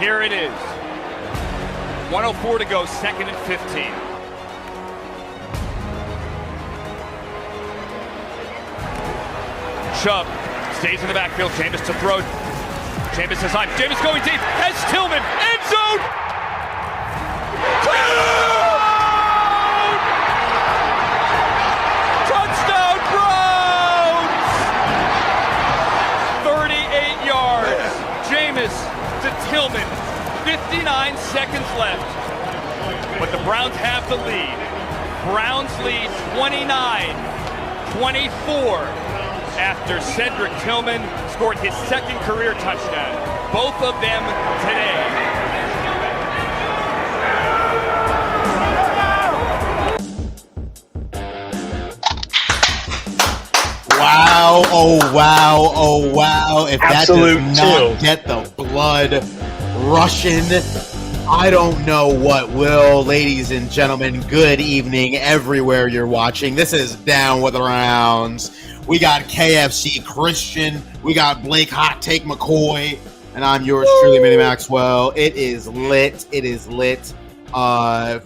Here it is. 1:04 to go, 2nd and 15. Chubb stays in the backfield. Jameis to throw. Jameis has time. Jameis going deep. Has Tillman. End zone. Touchdown Browns! 38 yards. Jameis to Tillman. 59 seconds left. But the Browns have the lead. Browns lead 29-24 after Cedric Tillman scored his second career touchdown. Both of them today. Wow, oh wow, oh wow. If Absolute that does not get the blood rushing, I don't know what will. Ladies and gentlemen, good evening everywhere you're watching. This is Down with the Rounds. We got KFC Christian, we got Blake Hot Take McCoy, and I'm yours truly, Minnie Maxwell. It is lit. It is lit.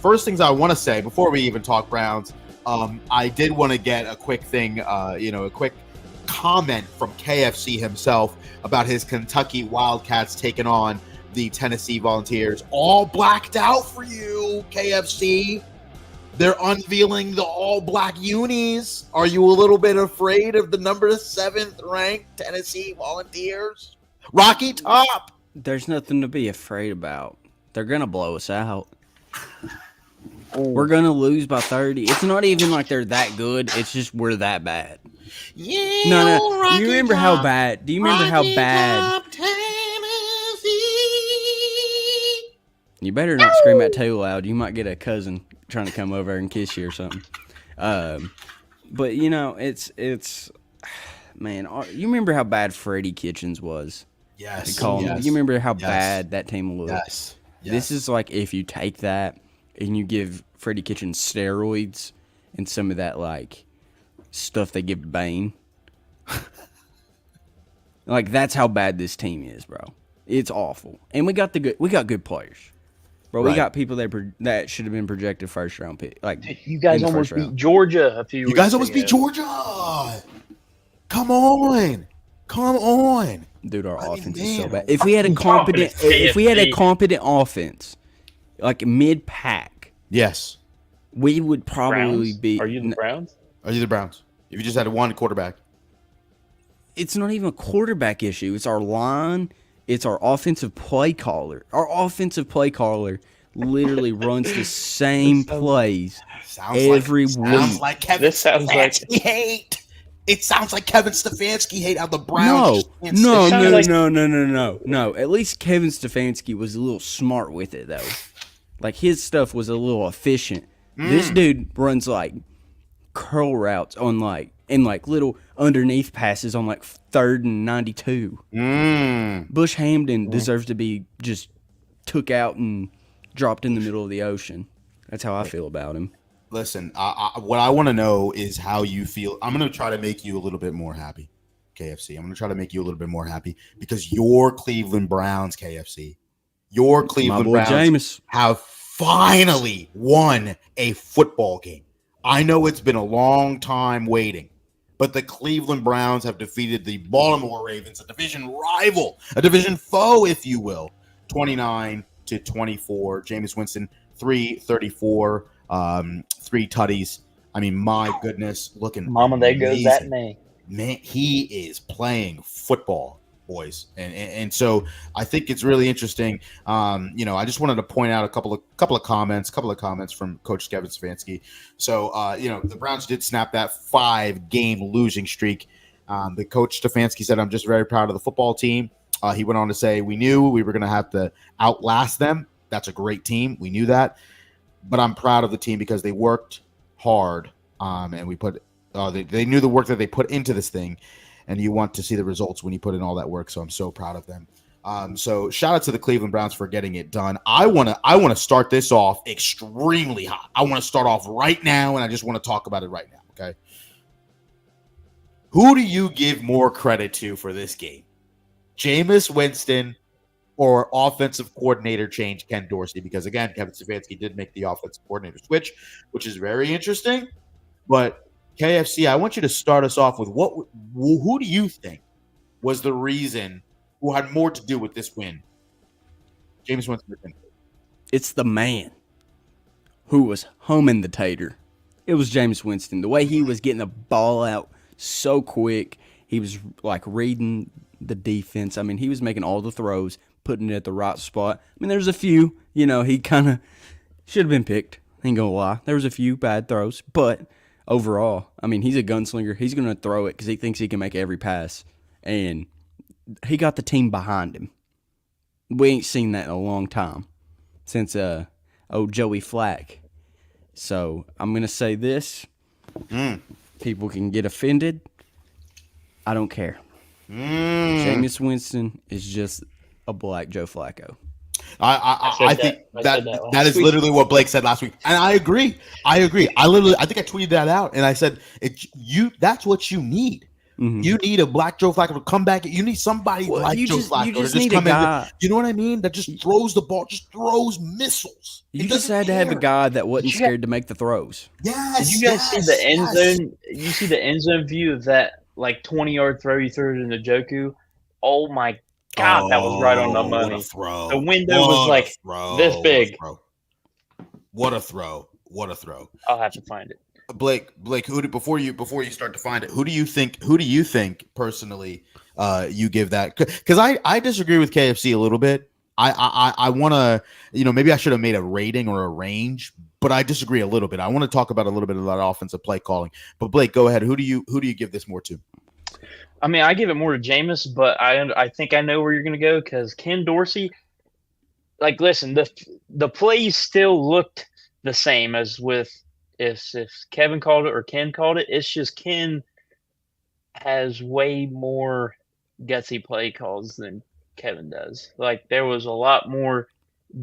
First things I want to say before we even talk Browns, I did want to get a quick thing, a quick comment from KFC himself about his Kentucky Wildcats taking on the Tennessee Volunteers. All blacked out for you, KFC. They're unveiling the all-black unis. Are you a little bit afraid of the number 7th ranked Tennessee Volunteers? Rocky Top. There's nothing to be afraid about. They're going to blow us out. We're going to lose by 30. It's not even like they're that good. It's just we're that bad. Yeah. No. Rocky Do you remember Top, how bad? Do you remember how bad? Top, Tennessee. You better not scream that too loud. You might get a cousin trying to come over and kiss you or something. But it's man. You remember how bad Freddie Kitchens was? Yes. You remember how bad that team looked? Yes. This is like if you take that and you give Freddie Kitchens steroids and some of that like stuff they give Bane. Like that's how bad this team is, bro. It's awful. And we got good players. Bro, we got people that should have been projected first round pick. Like you guys almost beat Georgia a few weeks ago. You guys almost beat Georgia. Come on. Dude, our offense is so bad. If we had a competent offense, like mid pack, yes, we would probably be. Are you the Browns? Are you the Browns? If you just had one quarterback. It's not even a quarterback issue. It's our line. It's our offensive play caller. Our offensive play caller literally runs the same plays every week. Sounds like Kevin Stefanski hate. It sounds like Kevin Stefanski hate how the Browns. No. At least Kevin Stefanski was a little smart with it, though. Like, his stuff was a little efficient. This dude runs, like, curl routes on, like, and, like, little underneath passes on, like, 3rd and 92. Bush Hamden deserves to be just took out and dropped in the middle of the ocean. That's how I feel about him. Listen, what I want to know is how you feel. I'm going to try to make you a little bit more happy, KFC. I'm going to try to make you a little bit more happy because your Cleveland Browns, KFC, your Cleveland Browns Jameis have finally won a football game. I know it's been a long time waiting, but the Cleveland Browns have defeated the Baltimore Ravens, a division rival, a division foe, if you will, 29-24. Jameis Winston, 334. 3 tutties. I mean, my goodness, looking Mama, there goes that name. Man, he is playing football, boys, and so I think it's really interesting. I just wanted to point out a couple of comments from Coach Kevin Stefanski. So, the Browns did snap that 5-game losing streak. The Coach Stefanski said, "I'm just very proud of the football team." He went on to say, "We knew we were going to have to outlast them. That's a great team. We knew that." But I'm proud of the team because they worked hard, and we put. They knew the work that they put into this thing, and you want to see the results when you put in all that work. So I'm so proud of them. So shout out to the Cleveland Browns for getting it done. I want to start this off extremely hot. I want to start off right now, and I just want to talk about it right now. Okay. Who do you give more credit to for this game? Jameis Winston or offensive coordinator change Ken Dorsey? Because again, Kevin Stefanski did make the offensive coordinator switch, which is very interesting. But KFC, I want you to start us off with who do you think was the reason, who had more to do with this win? Jameis Winston. It's the man who was homing the tater. It was Jameis Winston. The way he was getting the ball out so quick, he was like reading the defense. I mean, he was making all the throws, putting it at the right spot. I mean, there's a few, he kind of should have been picked. Ain't gonna lie. There was a few bad throws, but overall, I mean, he's a gunslinger. He's gonna throw it because he thinks he can make every pass, and he got the team behind him. We ain't seen that in a long time since Joey Flack. So I'm gonna say this. People can get offended. I don't care. Jameis Winston is just a black Joe Flacco. I think that is literally what Blake said last week, and I agree. I think I tweeted that out, and I said that's what you need. Mm-hmm. You need a black Joe Flacco to come back. You need somebody like Joe Flacco to just come in. You know what I mean? That just throws the ball, just throws missiles. You just had to have a guy that wasn't scared to make the throws. Yes. Did you guys see the end zone? You see the end zone view of that 20-yard throw you threw it into Njoku? Oh my God, that was right on the money. The window was this big. What a throw! What a throw! I'll have to find it. Blake, before you start to find it, who do you think personally you give that? Because I disagree with KFC a little bit. I want to, maybe I should have made a rating or a range, but I disagree a little bit. I want to talk about a little bit of that offensive play calling. But Blake, go ahead. Who do you give this more to? I mean, I give it more to Jameis, but I think I know where you're going to go because Ken Dorsey, listen, the plays still looked the same as with if Kevin called it or Ken called it. It's just Ken has way more gutsy play calls than Kevin does. There was a lot more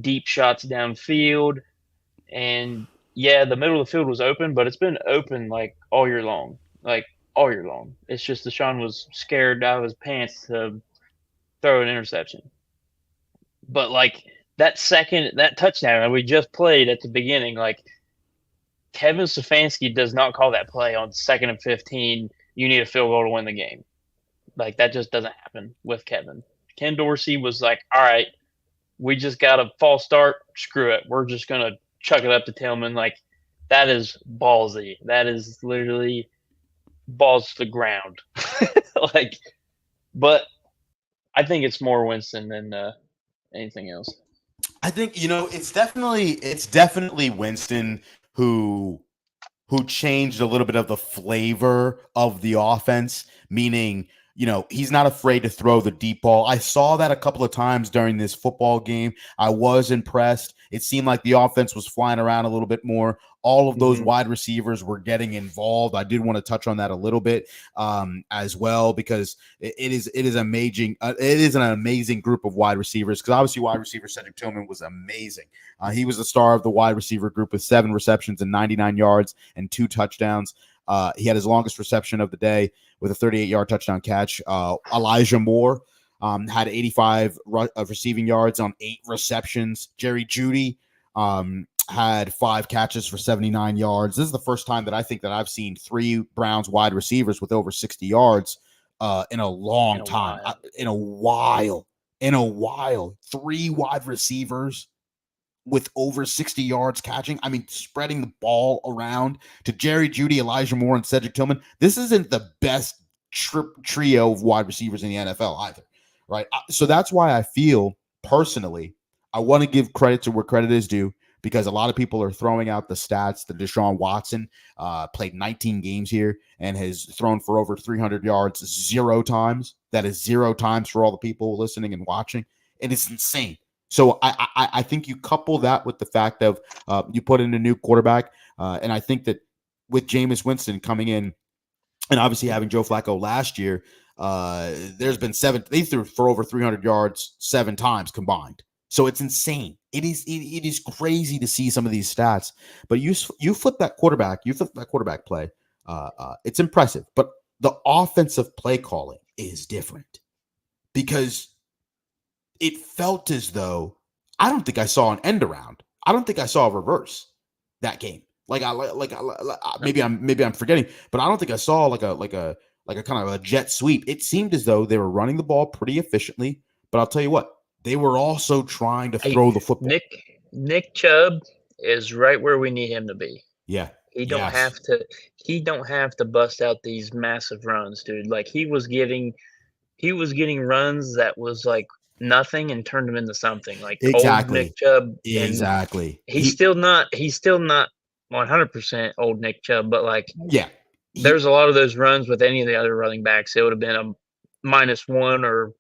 deep shots downfield, and the middle of the field was open, but it's been open all year long. All year long. It's just Deshaun was scared out of his pants to throw an interception. But that touchdown that we just played at the beginning, Kevin Stefanski does not call that play on 2nd and 15. You need a field goal to win the game. That just doesn't happen with Kevin. Ken Dorsey was all right, we just got a false start. Screw it. We're just going to chuck it up to Tillman. That is ballsy. That is literally balls to the ground. But I think it's more Winston than anything else. I think it's definitely Winston who changed a little bit of the flavor of the offense, meaning he's not afraid to throw the deep ball. I saw that a couple of times during this football game. I was impressed. It seemed like the offense was flying around a little bit more. All of those wide receivers were getting involved. I did want to touch on that a little bit as well, because it is amazing. It is an amazing group of wide receivers, because obviously wide receiver Cedric Tillman was amazing. He was the star of the wide receiver group with 7 receptions and 99 yards and 2 touchdowns. He had his longest reception of the day with a 38-yard touchdown catch. Elijah Moore had 85 receiving yards on 8 receptions. Jerry Jeudy had 5 catches for 79 yards. This is the first time that I think that I've seen 3 Browns wide receivers with over 60 yards in a long time. In a while. 3 wide receivers with over 60 yards catching. I mean, spreading the ball around to Jerry Jeudy, Elijah Moore, and Cedric Tillman. This isn't the best trio of wide receivers in the NFL either, right? So that's why I feel, personally, I want to give credit to where credit is due, because a lot of people are throwing out the stats that Deshaun Watson played 19 games here and has thrown for over 300 yards 0 times. That is 0 times for all the people listening and watching. And it's insane. So I think you couple that with the fact of you put in a new quarterback, and I think that with Jameis Winston coming in and obviously having Joe Flacco last year, there's been 7. They threw for over 300 yards 7 times combined. So it's insane. It is crazy to see some of these stats. But you flip that quarterback play. It's impressive. But the offensive play calling is different, because it felt as though I don't think I saw an end around. I don't think I saw a reverse that game. Maybe I'm forgetting, but I don't think I saw like a kind of a jet sweep. It seemed as though they were running the ball pretty efficiently, but I'll tell you what, they were also trying to Hey, throw the football. Nick Chubb is right where we need him to be. Yeah. He don't have to bust out these massive runs, dude. Like he was getting runs that was like nothing and turned them into something. Like old Exactly. Nick Chubb. Exactly. And he's still not 100% old Nick Chubb, but like there's a lot of those runs with any of the other running backs. It would have been a -1 or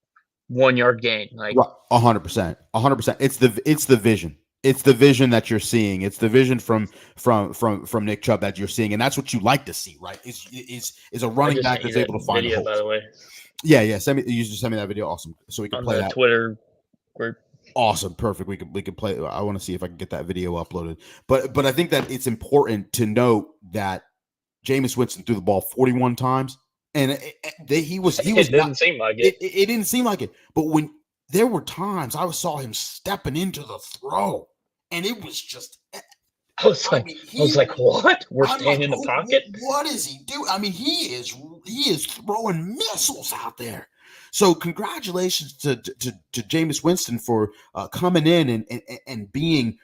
1 yard gain. Like 100%. 100%. It's the vision. It's the vision that you're seeing. It's the vision from Nick Chubb that you're seeing, and that's what you like to see, right? Is a running back that's able to find video, holes. by the way. Yeah. You just send me that video. Awesome. So we can play that Twitter group. Awesome. Perfect. We can play. I want to see if I can get that video uploaded. But I think that it's important to note that Jameis Winston threw the ball 41 times, and he was. It didn't seem like it. It didn't seem like it. But when there were times I saw him stepping into the throw, and it was just. I was like, what? We're staying in the pocket? What is he doing? I mean, he is throwing missiles out there. So congratulations to Jameis Winston for coming in and being,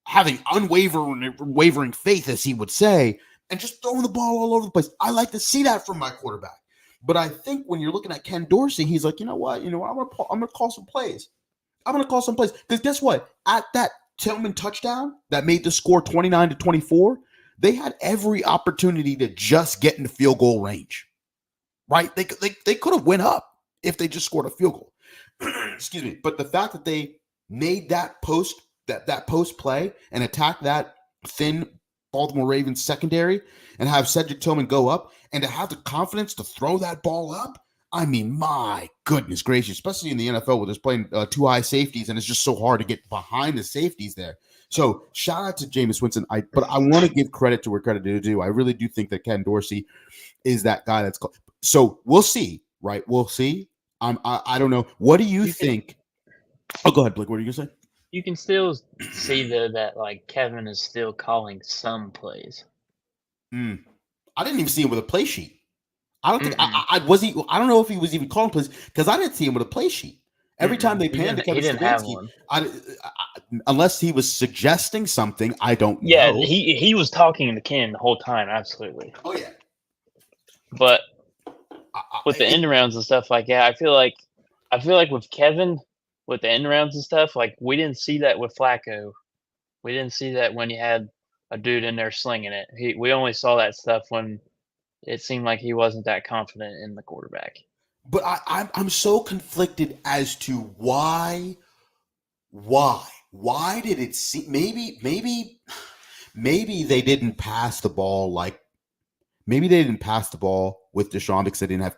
having unwavering faith, as he would say, and just throwing the ball all over the place. I like to see that from my quarterback. But I think when you're looking at Ken Dorsey, he's like, you know what? I'm gonna call some plays. Because guess what? At that Tillman touchdown that made the score 29-24, they had every opportunity to just get into field goal range. Right? They could have went up if they just scored a field goal. Excuse me. But the fact that they made that post play and attack that thin Baltimore Ravens secondary and have Cedric Tillman go up and to have the confidence to throw that ball up, I mean, my goodness gracious, especially in the NFL where there's playing two high safeties and it's just so hard to get behind the safeties there. So shout out to Jameis Winston. But I want to give credit to where credit is due. I really do think that Ken Dorsey is that guy that's called. So we'll see, right? We'll see. I don't know. What do you think? Go ahead, Blake. What are you gonna say? You can still see though that like Kevin is still calling some plays. I didn't even see him with a play sheet. I don't think I don't know if he was even calling plays because I didn't see him with a play sheet. Every time they panned to Kevin Stefanski, unless he was suggesting something, I don't know. Yeah, he was talking to Ken the whole time, absolutely. Oh yeah. But with the end rounds and stuff like that, I feel like with Kevin, with the end rounds and stuff, like we didn't see that with Flacco. We didn't see that when you had a dude in there slinging it. We only saw that stuff when it seemed like he wasn't that confident in the quarterback. But I'm so conflicted as to why did it seem maybe they didn't pass the ball with Deshaun because they didn't have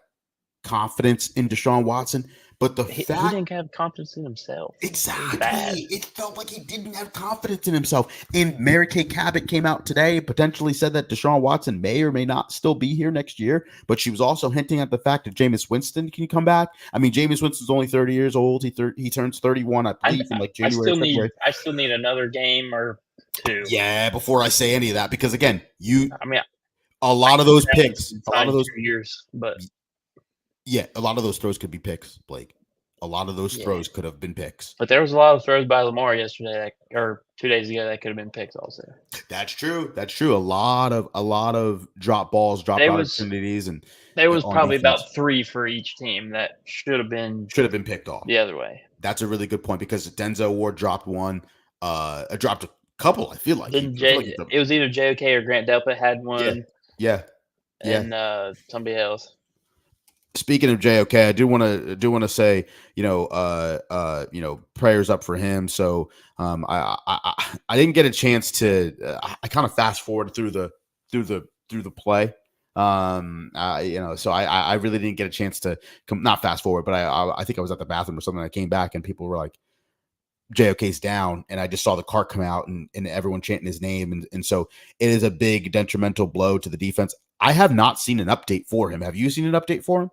confidence in Deshaun Watson. But he didn't have confidence in himself. Exactly. It felt like he didn't have confidence in himself. And Mary Kay Cabot came out today, potentially said that Deshaun Watson may or may not still be here next year. But she was also hinting at the fact that Jameis Winston can come back. I mean, Jameis Winston's only 30 years old. He turns 31, I believe, in like January. I still need another game or two. Yeah, before I say any of that, because again, a lot of those picks, a lot of those years, but. Yeah, a lot of those throws could be picks, Blake. A lot of those throws could have been picks. But there was a lot of throws by Lamar yesterday, or 2 days ago, that could have been picks also. That's true. A lot of drop balls, opportunities, and there was probably about 3 for each team that should have been picked off the other way. That's a really good point because Denzel Ward dropped one, dropped a couple. I feel like it was either JOK or Grant Delpit had one. Yeah. And somebody else. Speaking of JOK, I do want to say, prayers up for him. So I didn't get a chance to. I kind of fast forward through the play. So I really didn't get a chance to not fast forward, but I think I was at the bathroom or something. I came back and people were like, JOK's down, and I just saw the cart come out and everyone chanting his name, and so it is a big detrimental blow to the defense. I have not seen an update for him. Have you seen an update for him?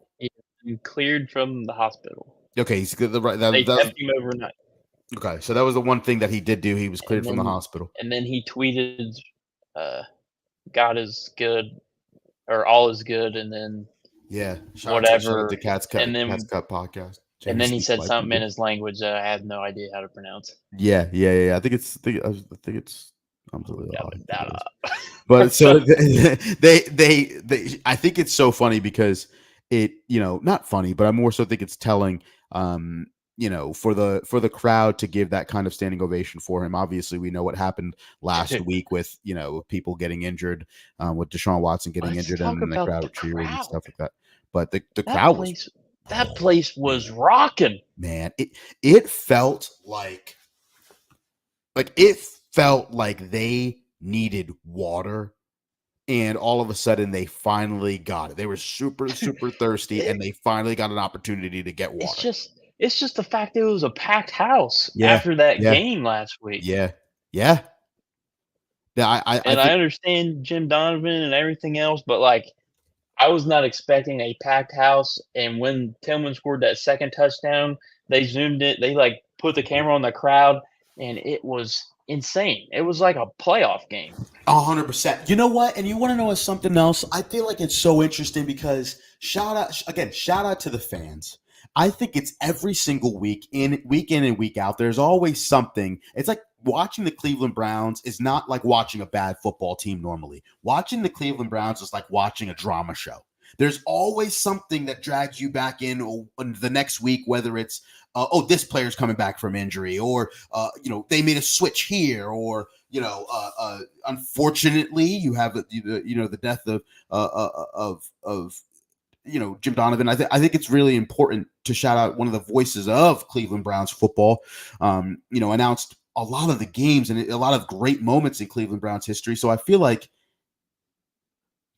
He cleared from the hospital. Okay, he's good. They kept him overnight. Okay, so that was the one thing that he did do. He was cleared from the hospital. And then he tweeted, God is good, or all is good, and then Shout out to Cat's and Cup podcast. And then he Jameis said like something in people. his language that I have no idea how to pronounce. Yeah. I think it's absolutely But so they I think it's so funny because it, not funny, but I more so think it's telling, for the crowd to give that kind of standing ovation for him. Obviously, we know what happened last week with, people getting injured, with Deshaun Watson getting injured and the crowd cheering and stuff like that. But the crowd was, that place was rocking. Man, it felt like they needed water, and all of a sudden they finally got it. They were super, super thirsty, and they finally got an opportunity to get water. It's just the fact that it was a packed house after that game last week. Yeah. I understand Jim Donovan and everything else, but I was not expecting a packed house. And when Tillman scored that second touchdown, they zoomed it. They put the camera on the crowd, and it was insane. It was like a playoff game. 100%. You know what? And you want to know something else? I feel like it's so interesting because shout out to the fans. I think it's every single week in and week out. There's always something. It's like watching the Cleveland Browns is not like watching a bad football team normally. Watching the Cleveland Browns is like watching a drama show. There's always something that drags you back in the next week, whether it's, this player's coming back from injury, or, they made a switch here, or, unfortunately, you have the death of Jim Donovan. I think it's really important to shout out one of the voices of Cleveland Browns football. Announced a lot of the games and a lot of great moments in Cleveland Browns history. So I feel like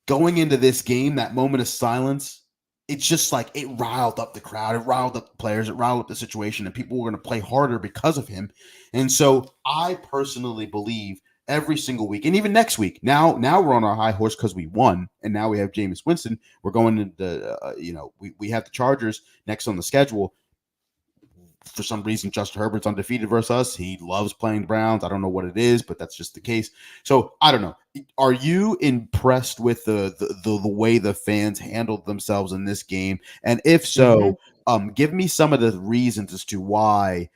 going into this game, that moment of silence, it's just like it riled up the crowd, it riled up the players, it riled up the situation, and people were going to play harder because of him. And so I personally believe every single week, and even next week, now we're on our high horse because we won, and now we have Jameis Winston. We're going into we have the Chargers next on the schedule. For some reason, Justin Herbert's undefeated versus us. He loves playing the Browns. I don't know what it is, but that's just the case. So I don't know. Are you impressed with the way the fans handled themselves in this game? And if so, give me some of the reasons as to why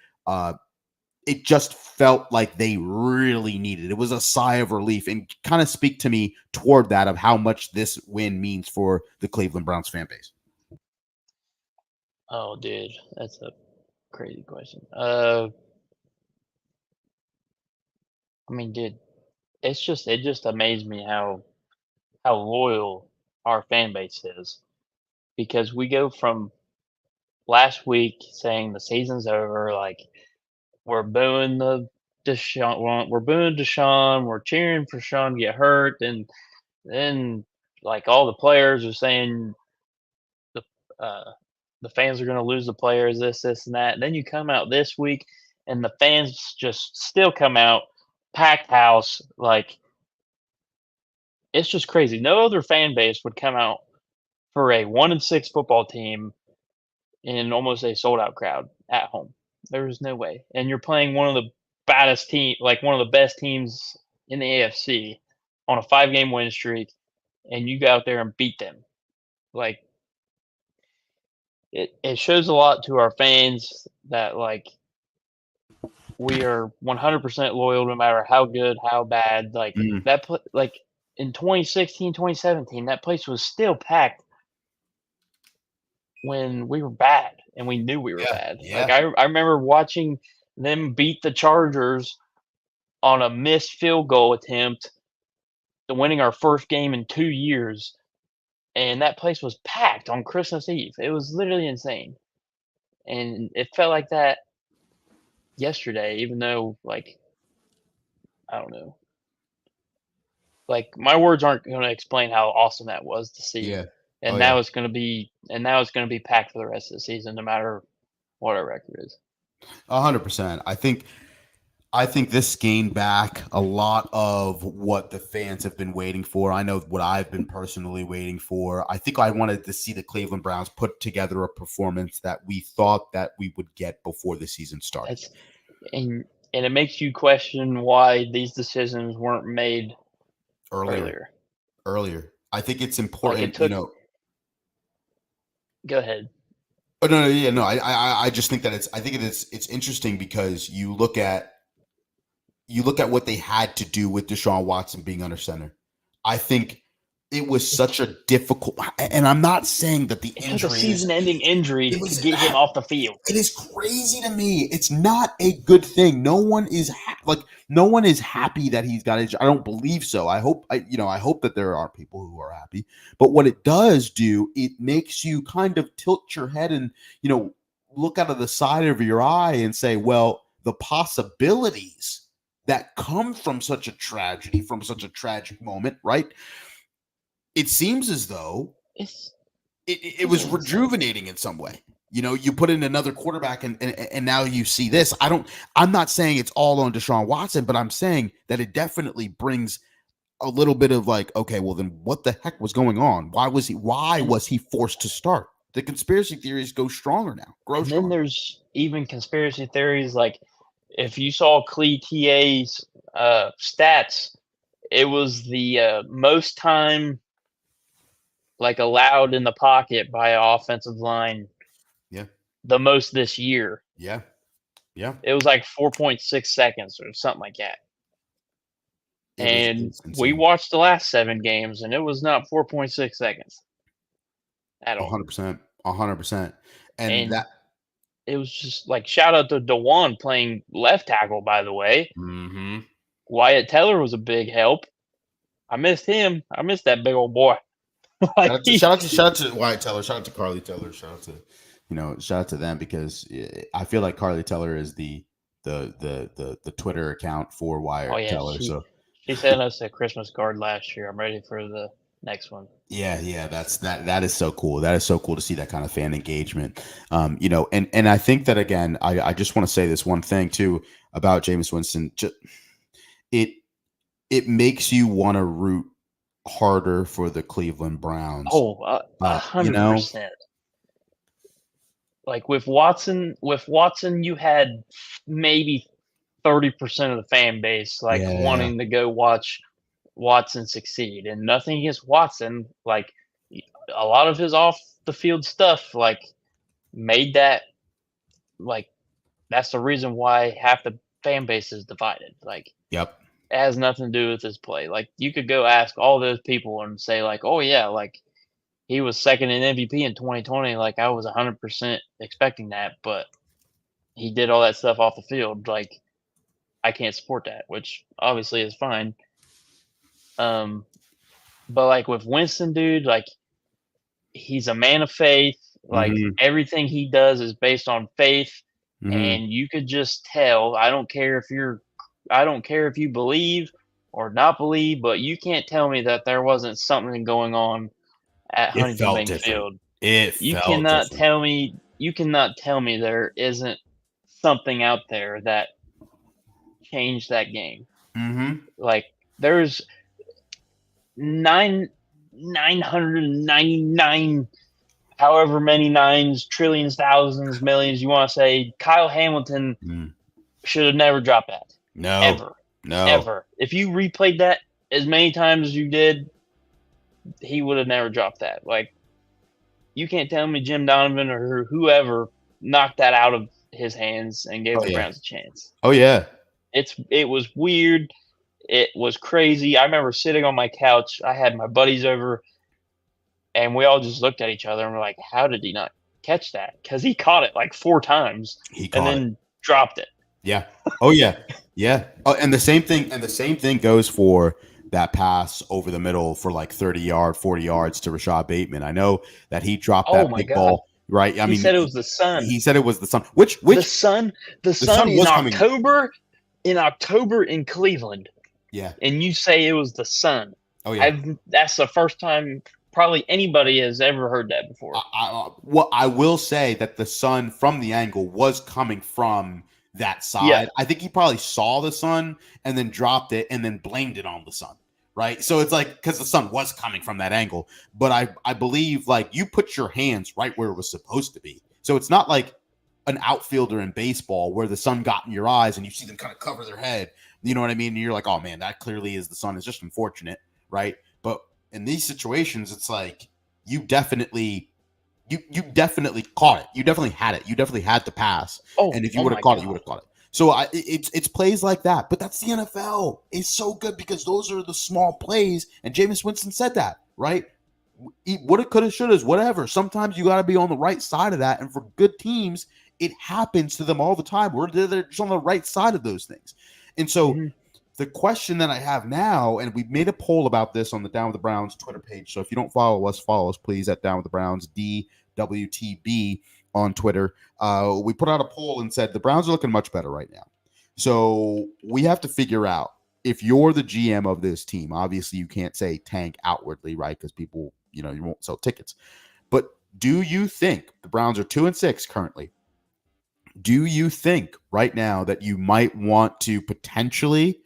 it just felt like they really needed it. It was a sigh of relief, and kind of speak to me toward that of how much this win means for the Cleveland Browns fan base. Oh, dude, that's a crazy question. Dude, it just amazed me how loyal our fan base is, because we go from last week saying the season's over, we're booing Deshaun, we're cheering for Sean to get hurt, and then all the players are saying the fans are going to lose the players, this, and that. And then you come out this week, and the fans just still come out, packed house. It's just crazy. No other fan base would come out for a 1-6 football team in almost a sold out crowd at home. There's no way. And you're playing one of the baddest team, one of the best teams in the AFC on a 5-game win streak, and you go out there and beat them. It shows a lot to our fans that we are 100% loyal no matter how good, how bad. In 2016, 2017, that place was still packed when we were bad, and we knew we were bad. Yeah. I remember watching them beat the Chargers on a missed field goal attempt, winning our first game in 2 years. And that place was packed on Christmas Eve. It was literally insane. And it felt like that yesterday, even though, I don't know. My words aren't going to explain how awesome that was to see. Yeah. And now it's going to be packed for the rest of the season, no matter what our record is. 100%. I think I think this gained back a lot of what the fans have been waiting for. I know what I've been personally waiting for. I think I wanted to see the Cleveland Browns put together a performance that we thought that we would get before the season started. And it makes you question why these decisions weren't made Earlier. I think it's important, Go ahead. Oh no, yeah, no. I just think that it's interesting because you look at what they had to do with Deshaun Watson being under center. I think it was such a difficult, and I'm not saying that the injury took a season-ending injury to get him off the field. It is crazy to me. It's not a good thing. No one is happy that he's got it. I don't believe so. I hope that there are people who are happy. But what it does do, it makes you kind of tilt your head and look out of the side of your eye and say, well, the possibilities that come from such a tragedy, from such a tragic moment, right? It seems as though it was rejuvenating in some way. You put in another quarterback and now you see this. I'm not saying it's all on Deshaun Watson, but I'm saying that it definitely brings a little bit of like, okay, well then what the heck was going on? Why was he forced to start? The conspiracy theories go stronger now. Then there's even conspiracy theories like if you saw TA's stats, it was the most time allowed in the pocket by an offensive line. Yeah. The most this year. Yeah. Yeah. It was 4.6 seconds or something like that. And we watched the last 7 games and it was not 4.6 seconds at all. 100%. 100%. And that it was just shout out to DeJuan playing left tackle, by the way. Mm-hmm. Wyatt Teller was a big help. I missed him. I missed that big old boy. Shout out to Wyatt Teller. Shout out to Carly Teller. Shout out to them because I feel like Carly Teller is the Twitter account for Wyatt Teller. She sent us a Christmas card last year. I'm ready for the next one. Yeah, that is so cool. That is so cool to see that kind of fan engagement. And I think that again, I just want to say this one thing too about Jameis Winston. It makes you want to root harder for the Cleveland Browns. 100%. With Watson, you had maybe 30% of the fan base wanting to go watch Watson succeed, and nothing against Watson. A lot of his off the field stuff made that that's the reason why half the fan base is divided. Yep. It has nothing to do with his play. You could go ask all those people and say oh yeah, he was second in MVP in 2020. I was 100% expecting that, but he did all that stuff off the field. I can't support that, which obviously is fine. But with Winston, dude, he's a man of faith. Everything he does is based on faith, and you could just tell. I don't care if you believe or not believe, but you can't tell me that there wasn't something going on at Huntington Bank Field. You cannot tell me there isn't something out there that changed that game. There's 999 however many nines, trillions, thousands, millions you want to say. Kyle Hamilton should have never dropped that. No. Ever. If you replayed that as many times as you did, he would have never dropped that. You can't tell me Jim Donovan or whoever knocked that out of his hands and gave the Browns a chance. Oh yeah. It was weird. It was crazy. I remember sitting on my couch. I had my buddies over, and we all just looked at each other and were like, "How did he not catch that?" Because he caught it 4 times and then dropped it. Yeah. Oh yeah. Yeah. Oh, and the same thing goes for that pass over the middle for 40 yards to Rashad Bateman. I know that he dropped that big ball. Right. He said it was the sun. He said it was the sun. Which the sun in October in Cleveland. Yeah. And you say it was the sun. Oh yeah. That's the first time probably anybody has ever heard that before. I will say that the sun from the angle was coming from that side. Yeah. I think he probably saw the sun and then dropped it and then blamed it on the sun. Right. So it's like, because the sun was coming from that angle. But I believe like you put your hands right where it was supposed to be. So it's not like an outfielder in baseball where the sun got in your eyes and you see them kind of cover their head. You know what I mean? And you're like, oh man, that clearly is the sun. It's just unfortunate. Right. But in these situations, it's like you definitely caught it. You definitely had it. You definitely had the pass. And if you would have caught it, you would have caught it. So it's plays like that. But that's the NFL. It's so good because those are the small plays. And Jameis Winston said that, right? Woulda, coulda, shouldas, whatever. Sometimes you got to be on the right side of that. And for good teams, it happens to them all the time. They're just on the right side of those things. And so the question that I have now, and we made a poll about this on the Down with the Browns Twitter page. So if you don't follow us, please, at Down with the Browns, DWTB on Twitter. We put out a poll and said the Browns are looking much better right now. So we have to figure out, if you're the GM of this team, obviously you can't say tank outwardly, right? Because people, you won't sell tickets. But do you think the Browns are 2-6 currently? Do you think right now that you might want to potentially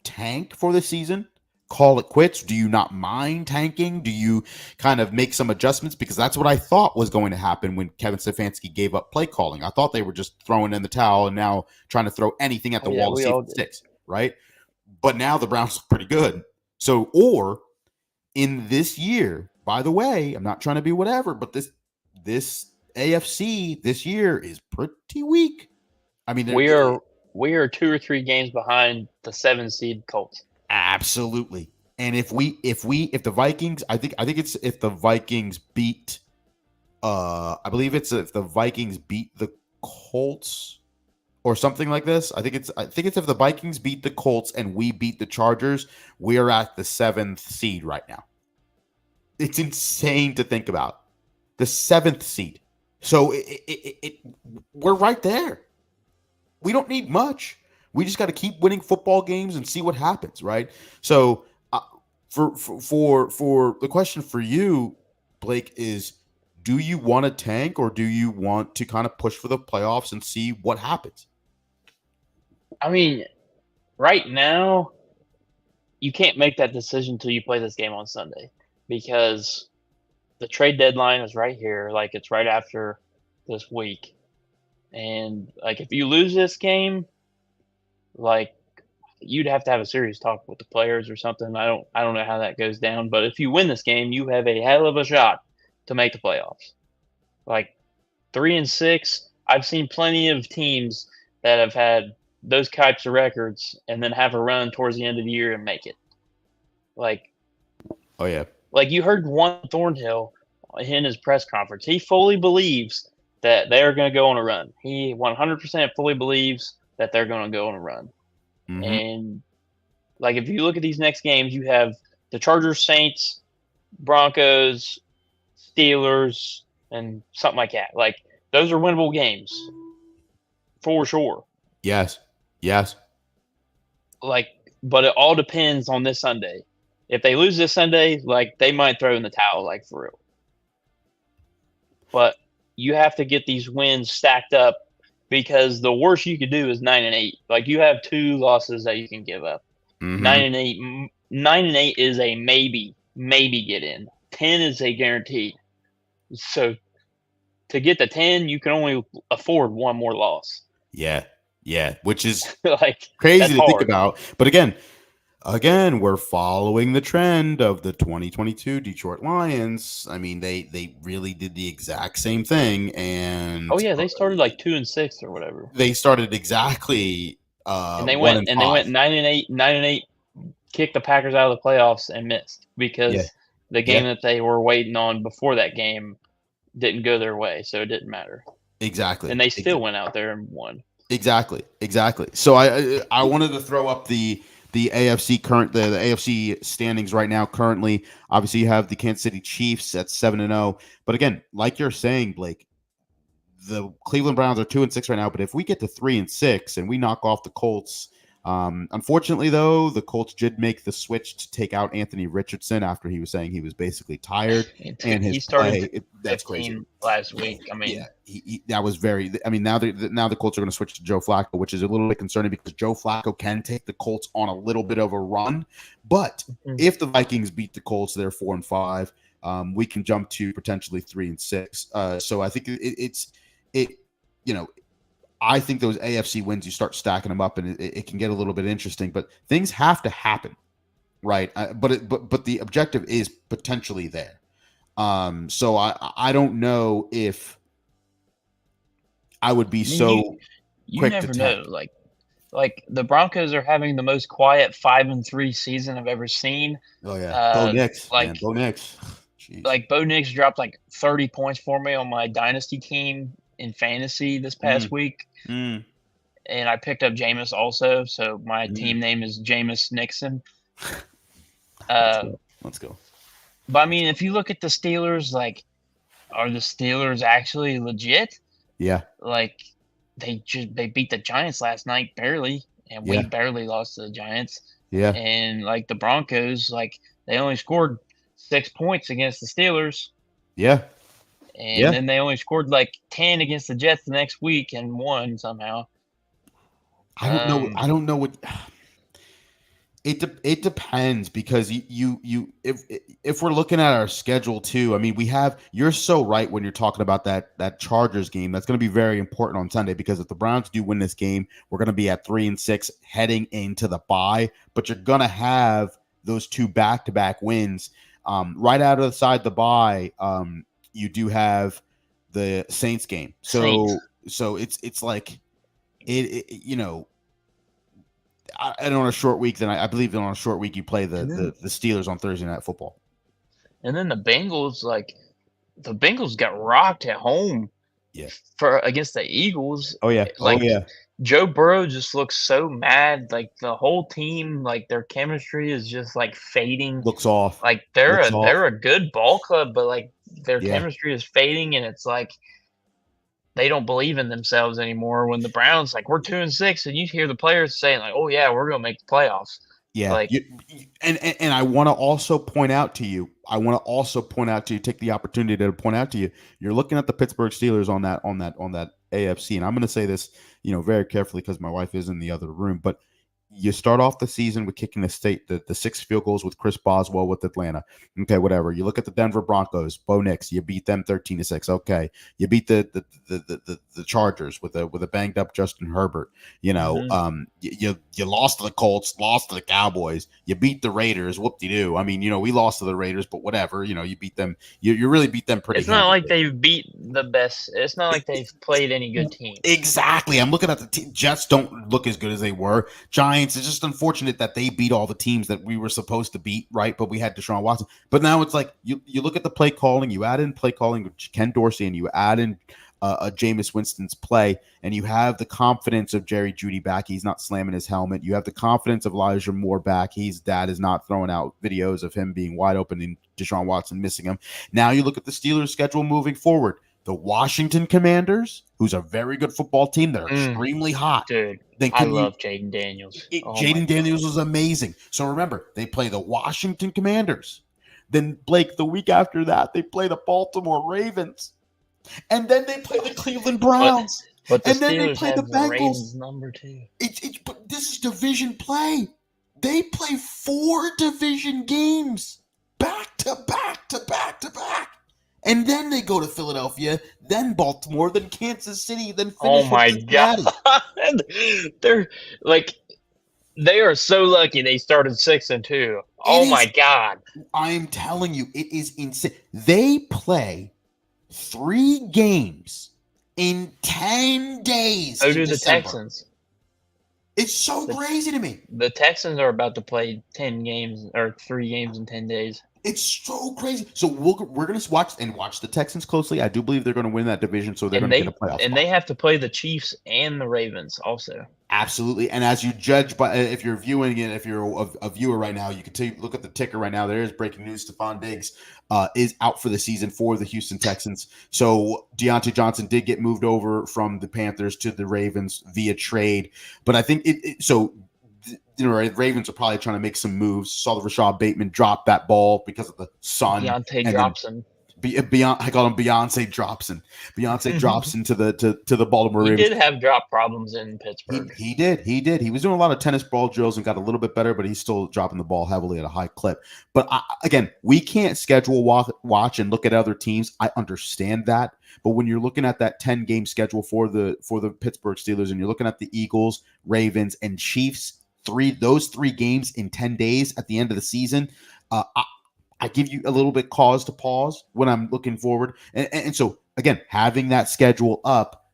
tank for the season? Call it quits? Do you not mind tanking? Do you kind of make some adjustments? Because that's what I thought was going to happen when Kevin Stefanski gave up play calling. I thought they were just throwing in the towel and now trying to throw anything at the wall to see if it sticks, right? But now the Browns look pretty good. So, or in this year, by the way, I'm not trying to be whatever, but this AFC this year is pretty weak. I mean, we are 2 or 3 games behind the 7 seed Colts. Absolutely. And if the Vikings, I think it's if the Vikings beat, I believe it's if the Vikings beat the Colts or something like this. I think it's if the Vikings beat the Colts and we beat the Chargers, we're at the 7th seed right now. It's insane to think about. The 7th seed. So we're right there. We don't need much. We just got to keep winning football games and see what happens, right? So, for the question for you, Blake, is: do you want to tank or do you want to kind of push for the playoffs and see what happens? I mean, right now, you can't make that decision until you play this game on Sunday, because the trade deadline is right here. Like, it's right after this week, and like if you lose this game, like, you'd have to have a serious talk with the players or something. I don't know how that goes down, but if you win this game, you have a hell of a shot to make the playoffs. Like 3-6, I've seen plenty of teams that have had those types of records and then have a run towards the end of the year and make it. Like, oh yeah, like you heard Juan Thornhill in his press conference. He fully believes that they're going to go on a run. He 100% fully believes that they're going to go on a run. Mm-hmm. And like if you look at these next games, you have the Chargers, Saints, Broncos, Steelers, and something like that. Like, those are winnable games for sure. Yes. Like, but it all depends on this Sunday. If they lose this Sunday, like, they might throw in the towel, like, for real. But you have to get these wins stacked up, because the worst you could do is 9-8. Like, you have 2 losses that you can give up. Mm-hmm. 9-8 is a maybe get in. 10 is a guaranteed. So to get to 10, you can only afford one more loss. Yeah, which is like crazy to think about. But again, we're following the trend of the 2022 Detroit Lions. I mean, they really did the exact same thing, and they started like 2-6 or whatever. They started exactly, and they went 9-8, kicked the Packers out of the playoffs and missed because the game that they were waiting on before that game didn't go their way, so it didn't matter. Exactly, and they still went out there and won. Exactly. So I wanted to throw up the AFC the AFC standings right now. Currently, obviously, you have the Kansas City Chiefs at 7-0. But again, like you're saying, Blake, the Cleveland Browns are 2-6 right now. But if we get to 3-6 and we knock off the Colts, Unfortunately, though, the Colts did make the switch to take out Anthony Richardson after he was saying he was basically tired and his He started play. That's crazy. 15 last week. I mean, Yeah, that was very. I mean, now the Colts are going to switch to Joe Flacco, which is a little bit concerning because Joe Flacco can take the Colts on a little bit of a run. But if the Vikings beat the Colts, they're 4-5. We can jump to potentially 3-6. So I think it's I think those AFC wins, you start stacking them up, and it can get a little bit interesting. But things have to happen, right? But the objective is potentially there. So I don't know if I would be so you quick never to know. tank. Like the Broncos are having the most quiet 5-3 season I've ever seen. Oh yeah, Bo Nix, man, Bo Nix. Jeez. Like Bo Nix dropped like 30 points for me on my dynasty team in fantasy this past week. And I picked up Jameis also, so my team name is Jameis Nixon. Let's go. But I mean, if you look at the Steelers, like, are the Steelers actually legit? Yeah. Like, they beat the Giants last night barely, and we barely lost to the Giants. Yeah. And like the Broncos, like they only scored 6 points against the Steelers. Yeah. And then they only scored like 10 against the Jets the next week and won somehow. I don't know what it depends because if we're looking at our schedule too, I mean, you're so right when you're talking about that Chargers game. That's going to be very important on Sunday because if the Browns do win this game, we're going to be at 3-6 heading into the bye, but you're going to have those two back-to-back wins right out of the side the bye. You do have the Saints game. So it's like and on a short week, then I believe that on a short week you play the Steelers on Thursday Night Football. And then the Bengals got rocked at home. Yeah. Against the Eagles. Oh yeah. Joe Burrow just looks so mad. Like the whole team, like their chemistry is just like fading. Looks off. Like they're a good ball club, but like their chemistry is fading, and it's like they don't believe in themselves anymore. When the Browns, like, we're 2-6, and you hear the players saying like, "Oh yeah, we're gonna make the playoffs." Yeah, like, and I want to also point out to you. Take the opportunity to point out to you. You're looking at the Pittsburgh Steelers on that AFC, and I'm going to say this, very carefully because my wife is in the other room. But you start off the season with kicking the 6 field goals with Chris Boswell with Atlanta. Okay, whatever. You look at the Denver Broncos, Bo Nix, you beat them 13-6. Okay, you beat the Chargers with a banged up Justin Herbert. You lost to the Colts, lost to the Cowboys. You beat the Raiders. Whoop-de-doo. I mean, we lost to the Raiders, but whatever. You beat them. You really beat them pretty. It's not like they've beat the best. It's not like they've played any good teams. Exactly. I'm looking at the Jets. Don't look as good as they were. Giants. It's just unfortunate that they beat all the teams that we were supposed to beat, right? But we had Deshaun Watson. But now it's like you look at the play calling, you add in play calling with Ken Dorsey, and you add in Jameis Winston's play, and you have the confidence of Jerry Jeudy back. He's not slamming his helmet. You have the confidence of Elijah Moore back. His dad is not throwing out videos of him being wide open and Deshaun Watson missing him. Now you look at the Steelers' schedule moving forward. The Washington Commanders, who's a very good football team, they're extremely hot. Dude, I love Jaden Daniels. Jaden Daniels was amazing. So remember, they play the Washington Commanders. Then, Blake, the week after that, they play the Baltimore Ravens. And then they play the Cleveland Browns. But the and Steelers then they play the Bengals. Ravens number 2. But this is division play. They play 4 division games back to back to back to back. And then they go to Philadelphia, then Baltimore, then Kansas City, then finish with Cincinnati. They're like, they are so lucky they started 6-2. My God. I am telling you, it is insane. They play 3 games in 10 days. So do the Texans. It's so crazy to me. The Texans are about to play 10 games or 3 games in 10 days. It's so crazy. So we're going to watch the Texans closely. I do believe they're going to win that division, so they're going to get a playoff spot. And they have to play the Chiefs and the Ravens also. Absolutely. And as you judge by, if you're viewing it, if you're a viewer right now, you can look at the ticker right now. There is breaking news. Stephon Diggs is out for the season for the Houston Texans. So Deontay Johnson did get moved over from the Panthers to the Ravens via trade. But I think so Ravens are probably trying to make some moves. Saw the Rashad Bateman drop that ball because of the sun. Deontay Dropson. I call him Beyonce Dropson. Beyonce Dropson to the Baltimore He Ravens. did have drop problems in Pittsburgh. He did. He was doing a lot of tennis ball drills and got a little bit better, but he's still dropping the ball heavily at a high clip. But again, we can't schedule watch and look at other teams. I understand that, but when you're looking at that 10-game schedule for the Pittsburgh Steelers, and you're looking at the Eagles, Ravens, and Chiefs, those three games in 10 days at the end of the season, I give you a little bit cause to pause when I'm looking forward. And so again, having that schedule up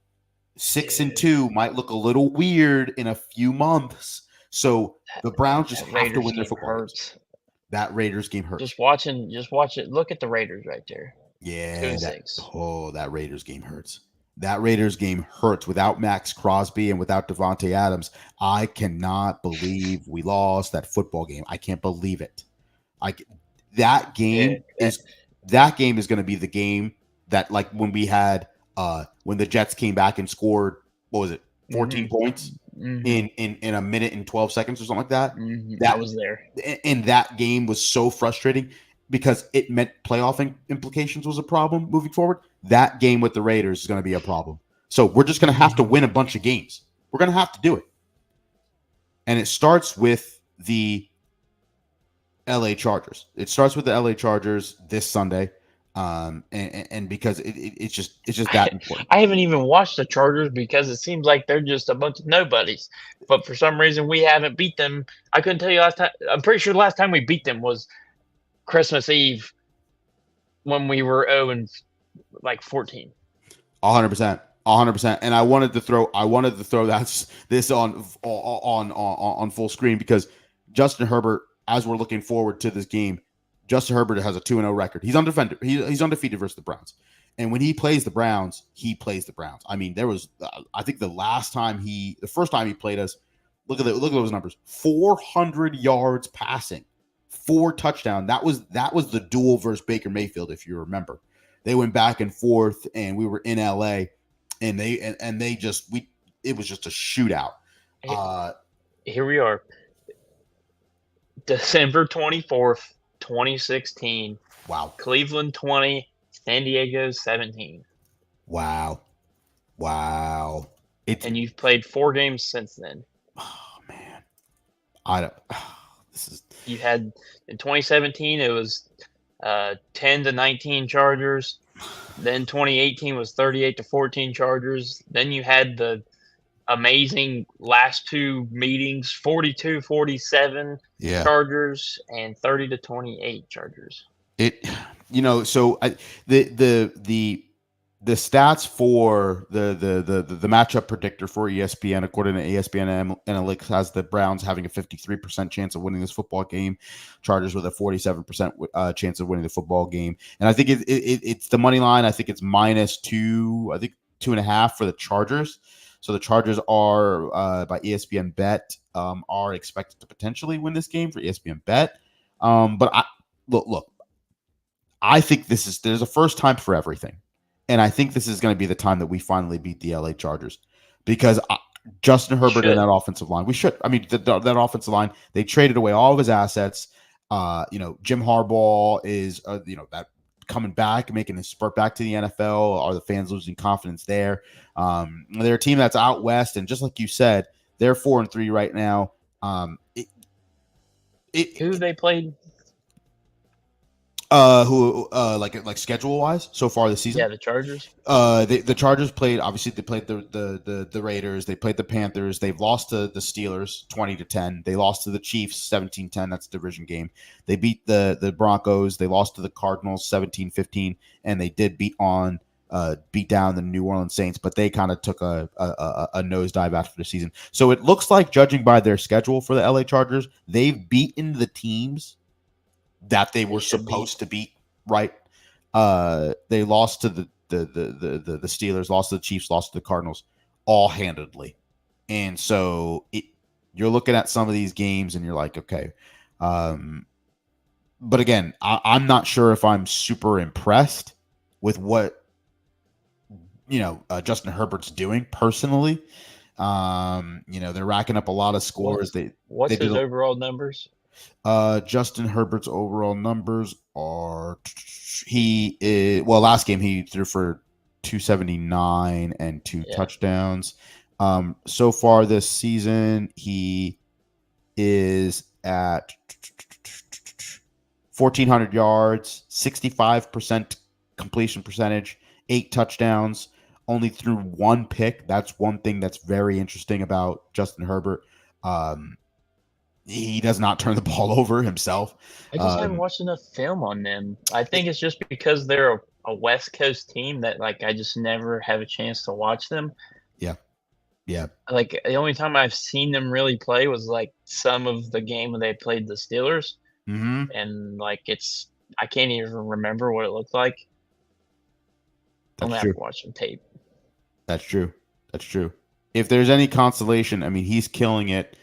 6-2 might look a little weird in a few months. So the Browns just have to win their football games. That Raiders game hurts. Just watch it. Look at the Raiders right there. Yeah. That Raiders game hurts. That Raiders game hurts without Max Crosby and without Devontae Adams. I cannot believe we lost that football game. I can't believe it. That game is going to be the game that, like, when we had when the Jets came back and scored, what was it, 14 points in a minute and 12 seconds or something like that. That was there. And that game was so frustrating because it meant playoff implications was a problem moving forward. That game with the Raiders is going to be a problem. So we're just going to have to win a bunch of games. We're going to have to do it. And it starts with the LA Chargers. It starts with the LA Chargers this Sunday. And because it's just that important. I haven't even watched the Chargers because it seems like they're just a bunch of nobodies. But for some reason, we haven't beat them. I couldn't tell you last time. I'm pretty sure the last time we beat them was Christmas Eve when we were 0-14. 100%. And I wanted to throw this on full screen because Justin Herbert, as we're looking forward to this game, Justin Herbert has a 2-0 record. He's undefeated. He's undefeated versus the Browns. And when he plays the Browns, he plays the Browns. I mean, there was, I think the first time he played us, look at those numbers: 400 yards passing, 4 touchdowns. That was the duel versus Baker Mayfield, if you remember. They went back and forth, and we were in LA, and it was just a shootout. Here we are, December 24th. 2016. Wow. Cleveland 20, San Diego 17. Wow. And you've played 4 games since then. Oh man. You had in 2017 it was 10-19 Chargers. Then 2018 was 38-14 Chargers. Then you had the amazing last 2 meetings, 42-47 Chargers and 30-28 Chargers. So the stats for the matchup predictor for ESPN, according to ESPN Analytics, has the Browns having a 53% chance of winning this football game, Chargers with a 47% chance of winning the football game. And I think it's the money line. I think it's -2, I think 2.5 for the Chargers. So the Chargers are, by ESPN Bet, are expected to potentially win this game for ESPN Bet. But look, I think there's a first time for everything. And I think this is going to be the time that we finally beat the LA Chargers because Justin Herbert and that offensive line, we should. I mean, that offensive line, they traded away all of his assets. Jim Harbaugh is, that coming back, making his spurt back to the NFL. Are the fans losing confidence there? They're a team that's out west, and just like you said, they're 4-3 right now. Who they played? Like schedule wise so far this season? Yeah, the Chargers. The Chargers played. Obviously, they played the Raiders. They played the Panthers. They've lost to the Steelers 20-10. They lost to the Chiefs 17-10. That's a division game. They beat the Broncos. They lost to the Cardinals 17-15, and they did beat down the New Orleans Saints, but they kind of took a nosedive after the season. So it looks like, judging by their schedule for the LA Chargers, they've beaten the teams that they were supposed to beat, right? They lost to the Steelers, lost to the Chiefs, lost to the Cardinals, all handedly. And so you're looking at some of these games and you're like, okay. But again, I'm not sure if I'm super impressed with what Justin Herbert's doing personally. They're racking up a lot of scores. What's they did his overall numbers? Justin Herbert's overall numbers are last game he threw for 279 and two touchdowns. So far this season he is at 1,400 yards, 65% completion percentage, 8 touchdowns, only threw 1 pick. That's one thing that's very interesting about Justin Herbert. He does not turn the ball over himself. I just haven't watched enough film on them. I think it's just because they're a West Coast team that like I just never have a chance to watch them. Yeah. Like the only time I've seen them really play was like some of the game when they played the Steelers, Mm-hmm. and like I can't even remember what it looked like. I'm gonna have to watch some tape. That's true. If there's any consolation, I mean, he's killing it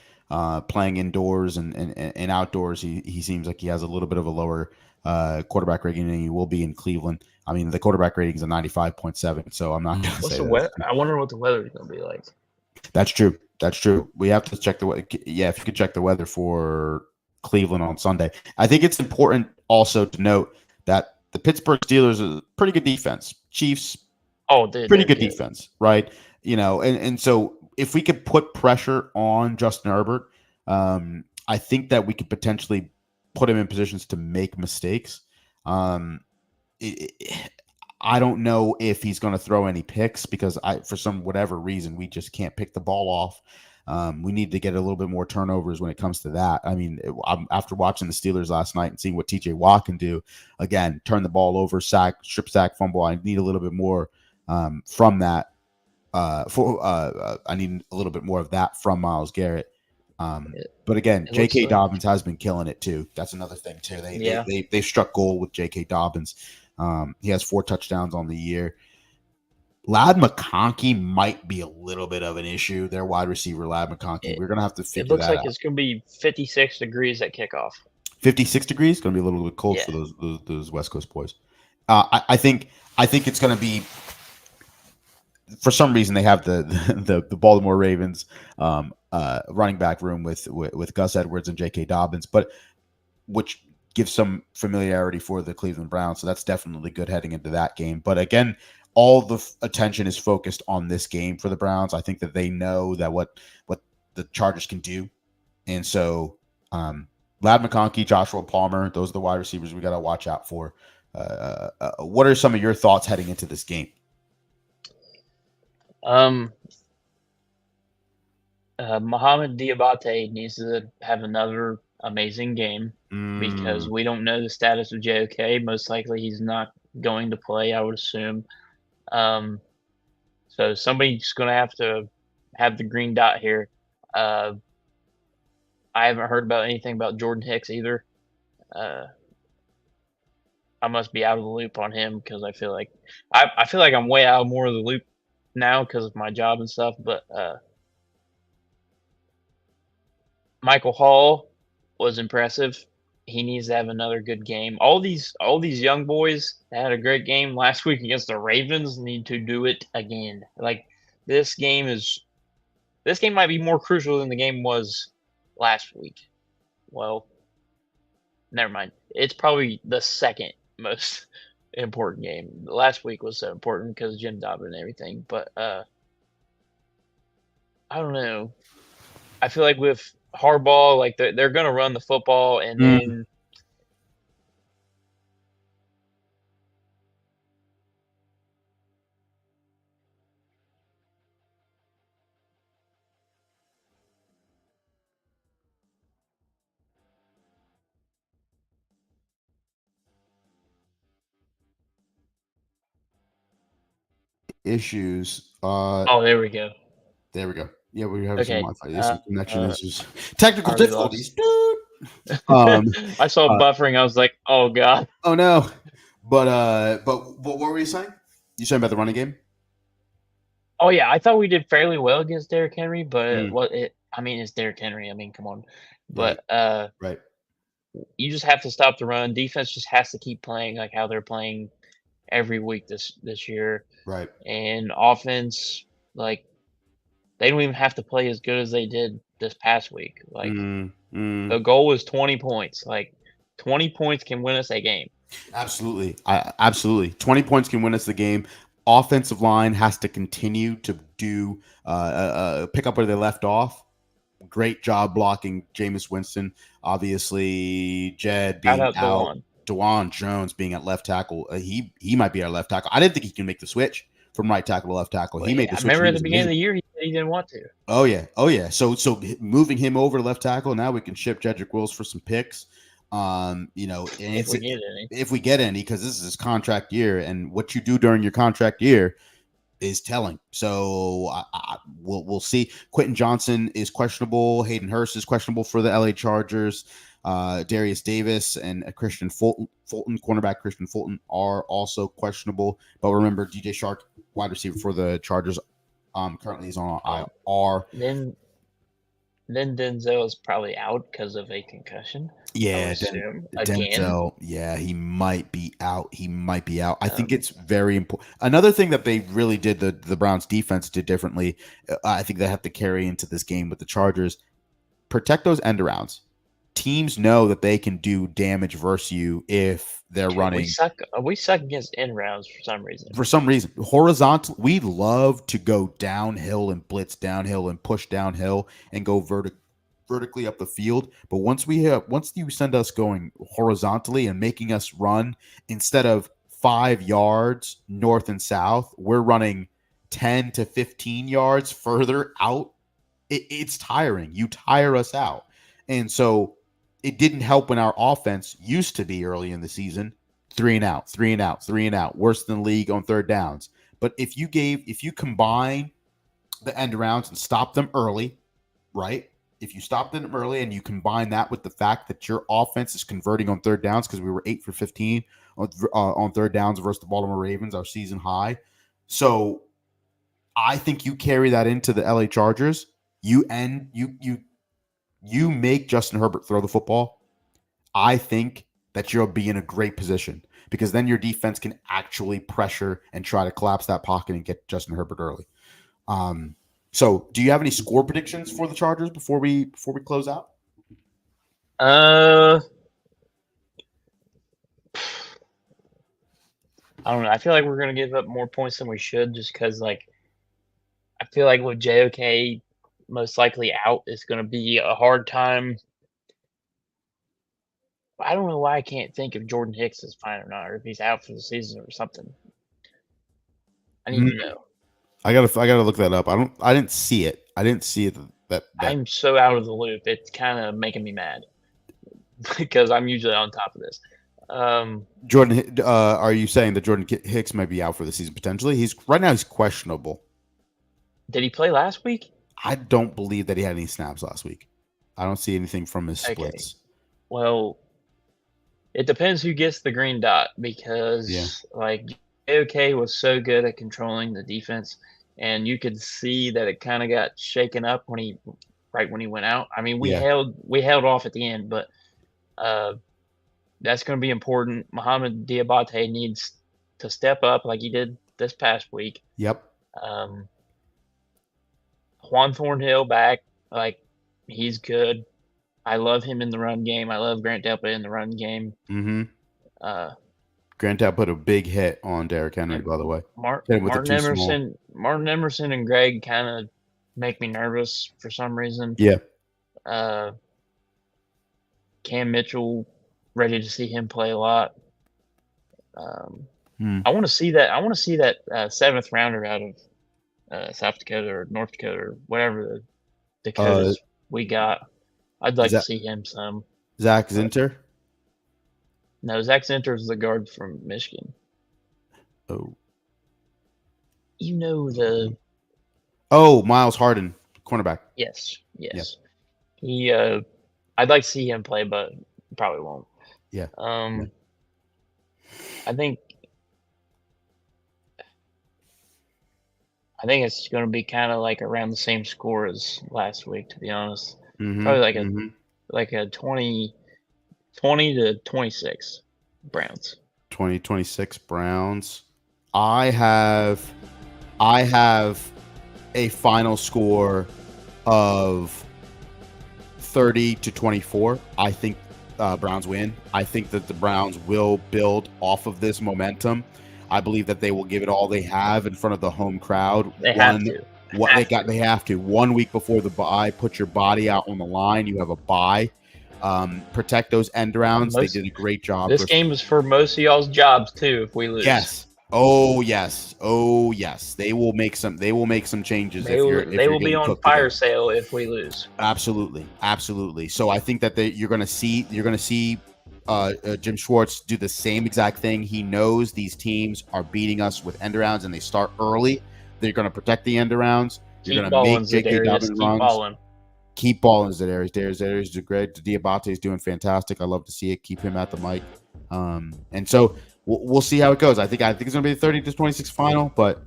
playing indoors and outdoors. He seems like he has a little bit of a lower quarterback rating than he will be in Cleveland. I mean, the quarterback rating is a 95.7, so I'm not going to say that. I wonder what the weather is going to be like. That's true. We have to check the weather. Yeah, if you could check the weather for Cleveland on Sunday. I think it's important also to note that the Pittsburgh Steelers are a pretty good defense. Chiefs, pretty good defense, right? And so if we could put pressure on Justin Herbert, I think that we could potentially put him in positions to make mistakes. I don't know if he's going to throw any picks because for whatever reason, we just can't pick the ball off. We need to get a little bit more turnovers when it comes to that. I mean, after watching the Steelers last night and seeing what TJ Watt can do, again, turn the ball over, strip sack, fumble. I need a little bit more from that. I need a little bit more of that from Myles Garrett. But again, J.K. Dobbins has been killing it too. That's another thing too. They struck gold with J.K. Dobbins. He has 4 touchdowns on the year. Lad McConkey might be a little bit of an issue. Their wide receiver, Lad McConkey. We're going to have to figure that out. It looks like it's going to be 56 degrees at kickoff. 56 degrees? Going to be a little bit cold for those West Coast boys. I think it's going to be, for some reason, they have the Baltimore Ravens running back room with Gus Edwards and J.K. Dobbins, but which gives some familiarity for the Cleveland Browns. So that's definitely good heading into that game. But again, all the attention is focused on this game for the Browns. I think that they know that what the Chargers can do. And so Lad McConkey, Joshua Palmer, those are the wide receivers we got to watch out for. What are some of your thoughts heading into this game? Mohamed Diabate needs to have another amazing game because we don't know the status of JOK. Most likely he's not going to play, I would assume. So somebody's going to have the green dot here. I haven't heard about anything about Jordan Hicks either. I must be out of the loop on him because I feel like I'm way out more of the loop now because of my job and stuff. But Michael Hall was impressive. He needs to have another good game. All these young boys that had a great game last week against the Ravens need to do it again. Like this game might be more crucial than the game was last week. Well, never mind. It's probably the second most important game. Last week was so important because of Jim Dobbin and everything. But I don't know. I feel like with Harbaugh, like they're going to run the football and then issues. there we go. Yeah, we have some connection issues. Technical difficulties, dude. I saw buffering. I was like, oh god. Oh no. But what were you saying? You saying about the running game? Oh yeah, I thought we did fairly well against Derrick Henry, but it's Derrick Henry. I mean, come on. But right. You just have to stop the run. Defense just has to keep playing like how they're playing every week this year. Right. And offense, like they don't even have to play as good as they did this past week. Like the Mm. goal is 20 points. Like 20 points can win us a game. Absolutely. Absolutely. 20 points can win us the game. Offensive line has to continue to do pick up where they left off. Great job blocking Jameis Winston. Obviously, Jed Shout being out out. Dewan. DeJuan Jones being at left tackle. He might be our left tackle. I didn't think he can make the switch from right tackle to left tackle. Well, He made the I switch. remember He at the was beginning of amazing. the year he said he didn't want to. Oh yeah. So moving him over to left tackle, now we can ship Jedrick Wills for some picks. And If we get any. if we get any, because this is his contract year, and what you do during your contract year is telling. So we'll see. Quentin Johnson is questionable. Hayden Hurst is questionable for the LA Chargers. Darius Davis and Christian Fulton, cornerback Christian Fulton, are also questionable. But remember, DJ Shark, wide receiver for the Chargers, currently is on IR. Then Denzel is probably out because of a concussion. Yeah, again. Denzel. Yeah, he might be out. I think it's very important. Another thing that they really did, the Browns defense did differently. I think they have to carry into this game with the Chargers. Protect those end arounds. Teams know that they can do damage versus you if they're running. We suck against end rounds for some reason. Horizontal. We love to go downhill and blitz downhill and push downhill and go vertically up the field. But once you send us going horizontally and making us run instead of 5 yards north and south, we're running 10 to 15 yards further out. It's tiring. You tire us out. And so it didn't help when our offense used to be early in the season 3 and out, worse than the league on third downs. But if you combine the end rounds and stop them early, right? If you stop them early and you combine that with the fact that your offense is converting on third downs, because we were 8 for 15 on third downs versus the Baltimore Ravens, our season high. So I think you carry that into the LA Chargers. You make Justin Herbert throw the football. I think that you'll be in a great position, because then your defense can actually pressure and try to collapse that pocket and get Justin Herbert early. So do you have any score predictions for the Chargers before we close out? I don't know. I feel like we're going to give up more points than we should, just because, I feel like with JOK most likely out, it's going to be a hard time. I don't know why I can't think if Jordan Hicks is fine or not, or if he's out for the season or something. I need to know. I gotta look that up. I didn't see it. That I'm so out of the loop. It's kind of making me mad because I'm usually on top of this. Jordan, are you saying that Jordan Hicks might be out for the season potentially? He's questionable. Did he play last week? I don't believe that he had any snaps last week. I don't see anything from his splits. Well, it depends who gets the green dot, because JOK was so good at controlling the defense, and you could see that it kind of got shaken up when he went out. I mean, we held off at the end, but that's going to be important. Mohamed Diabate needs to step up like he did this past week. Yep. Juan Thornhill back, he's good. I love him in the run game. I love Grant Delpit in the run game. Mm-hmm. Grant Delpit put a big hit on Derrick Henry, by the way. Martin Emerson and Greg kind of make me nervous for some reason. Yeah. Cam Mitchell, ready to see him play a lot. I want to see that. I want to see that 7th rounder out of South Dakota or North Dakota or whatever the Dakotas we got. I'd like to see him some. Zach Zinter? No, Zach Zinter is the guard from Michigan. Oh. You know the... Oh, Miles Harden, cornerback. Yes. He, I'd like to see him play, but probably won't. Yeah. I think it's going to be kind of around the same score as last week, to be honest. Mm-hmm. Probably a 20 to 26 Browns. 20-26 Browns. I have a final score of 30-24. I think Browns win. I think that the Browns will build off of this momentum. I believe that they will give it all they have in front of the home crowd. They have to. They have to. 1 week before the bye, put your body out on the line. You have a bye. Protect those end rounds. They did a great job. This game is for most of y'all's jobs too. If we lose, yes. Oh yes. Oh yes. They will make some. They will make some changes. They will be on fire sale if we lose. Absolutely, absolutely. So I think that you're going to see Jim Schwartz do the same exact thing. He knows these teams are beating us with end arounds, and they start early. They're going to protect the end arounds. You're going to make J.K. Dobbins runs. Keep balling, Za'Darius. Za'Darius is great. Diabate is doing fantastic. I love to see it. Keep him at the mic. And so we'll see how it goes. I think it's going to be a 30-26 final, but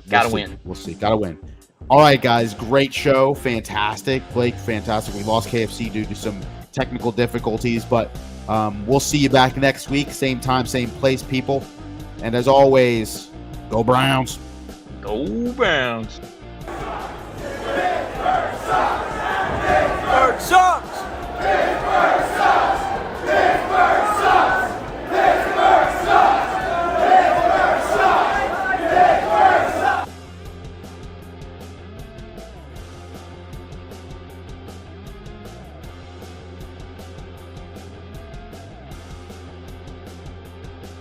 gotta win. We'll see. Gotta win. All right, guys. Great show. Fantastic, Blake. Fantastic. We lost KFC due to some technical difficulties, but we'll see you back next week. Same time, same place, people. And as always, go Browns. Go Browns.